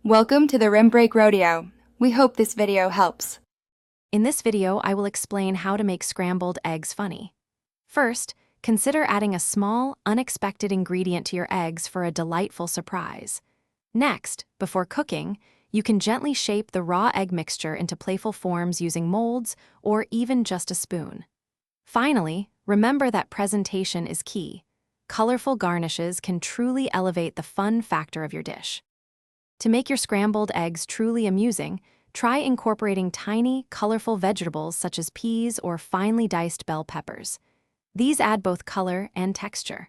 Welcome to the Rim Break Rodeo. We hope this video helps. In this video, I will explain how to make scrambled eggs funny. First, consider adding a small, unexpected ingredient to your eggs for a delightful surprise. Next, before cooking, you can gently shape the raw egg mixture into playful forms using molds or even just a spoon. Finally, remember that presentation is key. Colorful garnishes can truly elevate the fun factor of your dish. To make your scrambled eggs truly amusing, try incorporating tiny, colorful vegetables such as peas or finely diced bell peppers. These add both color and texture.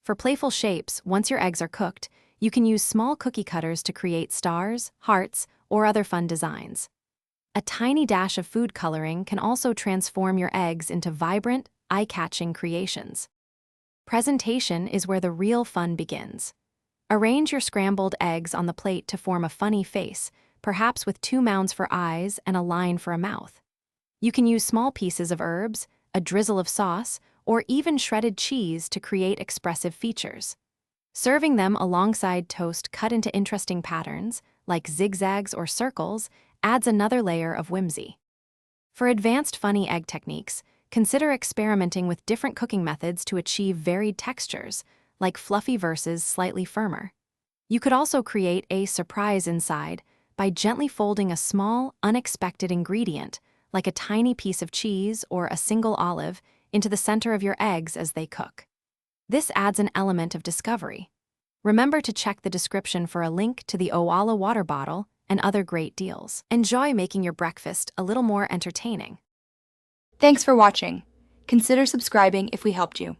For playful shapes, once your eggs are cooked, you can use small cookie cutters to create stars, hearts, or other fun designs. A tiny dash of food coloring can also transform your eggs into vibrant, eye-catching creations. Presentation is where the real fun begins. Arrange your scrambled eggs on the plate to form a funny face, perhaps with 2 mounds for eyes and a line for a mouth. You can use small pieces of herbs, a drizzle of sauce, or even shredded cheese to create expressive features. Serving them alongside toast cut into interesting patterns, like zigzags or circles, adds another layer of whimsy. For advanced funny egg techniques, consider experimenting with different cooking methods to achieve varied textures, like fluffy versus slightly firmer. You could also create a surprise inside by gently folding a small, unexpected ingredient, like a tiny piece of cheese or a single olive, into the center of your eggs as they cook. This adds an element of discovery. Remember to check the description for a link to the Owala water bottle and other great deals. Enjoy making your breakfast a little more entertaining. Thanks for watching. Consider subscribing if we helped you.